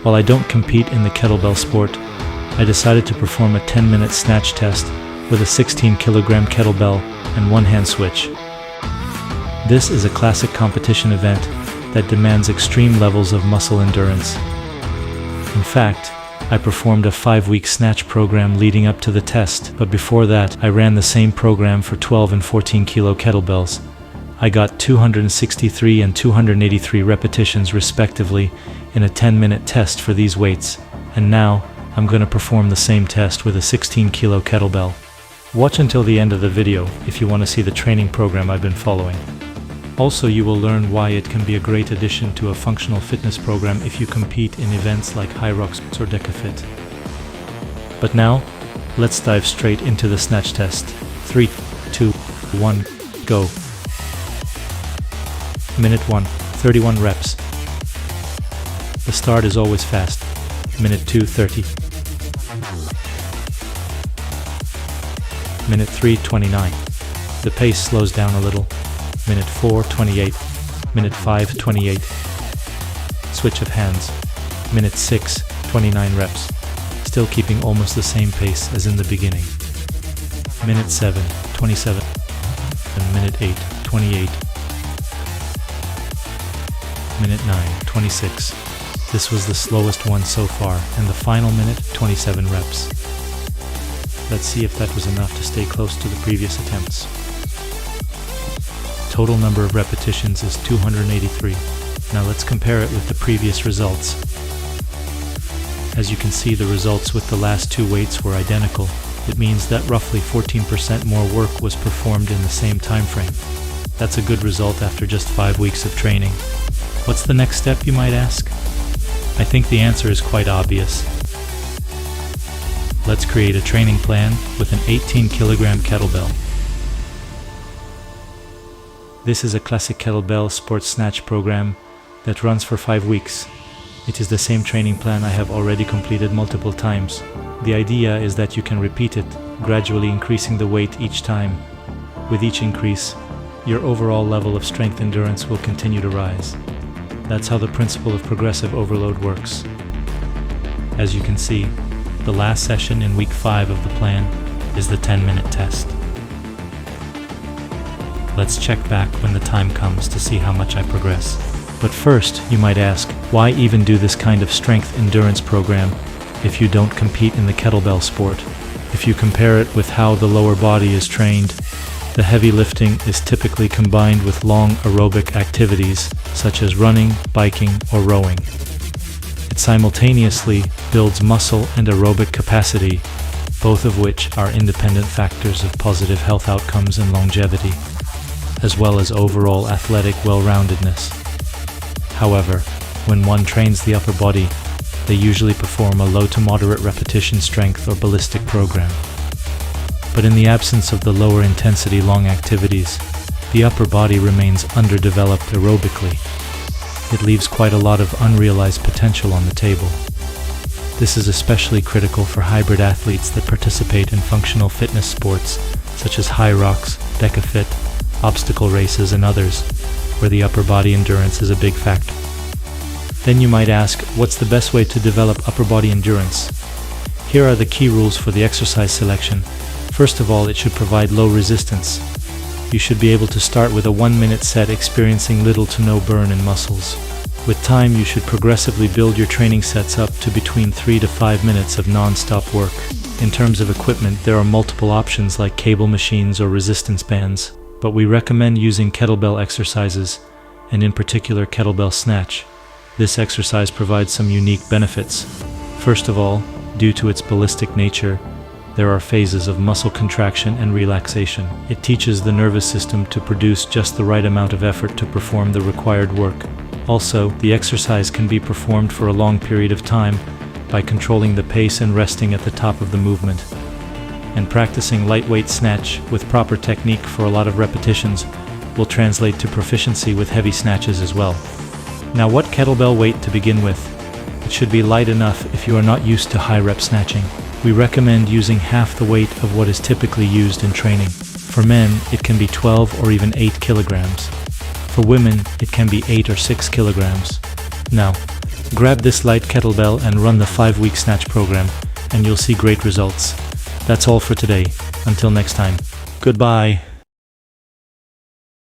While I don't compete in the kettlebell sport, I decided to perform a 10-minute snatch test with a 16 kilogram kettlebell and one-hand switch. This is a classic competition event that demands extreme levels of muscle endurance. In fact, I performed a 5-week snatch program leading up to the test, but before that, I ran the same program for 12 and 14 kilo kettlebells. I got 263 and 283 repetitions respectively in a 10-minute test for these weights, and now I'm going to perform the same test with a 16 kilo kettlebell. Watch until the end of the video if you want to see the training program I've been following. Also, you will learn why it can be a great addition to a functional fitness program if you compete in events like High Rocks or DecaFit. But now, let's dive straight into the snatch test. 3, 2, 1, go. Minute 1, 31 reps. The start is always fast. Minute 2, 30. Minute 3, 29. The pace slows down a little. Minute 4, 28. Minute 5, 28. Switch of hands. Minute 6, 29 reps. Still keeping almost the same pace as in the beginning. Minute 7, 27. And minute 8, 28. Minute 9, 26. This was the slowest one so far, and the final minute, 27 reps. Let's see if that was enough to stay close to the previous attempts. Total number of repetitions is 283. Now let's compare it with the previous results. As you can see, the results with the last two weights were identical. It means that roughly 14% more work was performed in the same time frame. That's a good result after just 5 weeks of training. What's the next step, you might ask? I think the answer is quite obvious. Let's create a training plan with an 18 kilogram kettlebell. This is a classic kettlebell sports snatch program that runs for 5 weeks. It is the same training plan I have already completed multiple times. The idea is that you can repeat it, gradually increasing the weight each time. With each increase, your overall level of strength endurance will continue to rise. That's how the principle of progressive overload works. As you can see, the last session in week 5 of the plan is the 10-minute test. Let's check back when the time comes to see how much I progress. But first, you might ask, why even do this kind of strength endurance program if you don't compete in the kettlebell sport? If you compare it with how the lower body is trained, the heavy lifting is typically combined with long aerobic activities such as running, biking, or rowing. It simultaneously builds muscle and aerobic capacity, both of which are independent factors of positive health outcomes and longevity, as well as overall athletic well-roundedness. However, when one trains the upper body, they usually perform a low to moderate repetition strength or ballistic program. But in the absence of the lower intensity long activities, the upper body remains underdeveloped aerobically. It leaves quite a lot of unrealized potential on the table. This is especially critical for hybrid athletes that participate in functional fitness sports such as High Rocks, DecaFit, obstacle races, and others, where the upper body endurance is a big factor. Then you might ask, what's the best way to develop upper body endurance? Here are the key rules for the exercise selection. First of all, it should provide low resistance. You should be able to start with a 1-minute set experiencing little to no burn in muscles. With time, you should progressively build your training sets up to between 3 to 5 minutes of non-stop work. In terms of equipment, there are multiple options like cable machines or resistance bands, but we recommend using kettlebell exercises, and in particular kettlebell snatch. This exercise provides some unique benefits. First of all, due to its ballistic nature, there are phases of muscle contraction and relaxation. It teaches the nervous system to produce just the right amount of effort to perform the required work. Also, the exercise can be performed for a long period of time by controlling the pace and resting at the top of the movement. And practicing lightweight snatch with proper technique for a lot of repetitions will translate to proficiency with heavy snatches as well. Now, what kettlebell weight to begin with? It should be light enough if you are not used to high rep snatching. We recommend using half the weight of what is typically used in training. For men, it can be 12 or even 8 kilograms. For women, it can be 8 or 6 kilograms. Now, Grab this light kettlebell and run the 5-week Snatch program, and you'll see great results. That's all for today. Until next time. Goodbye.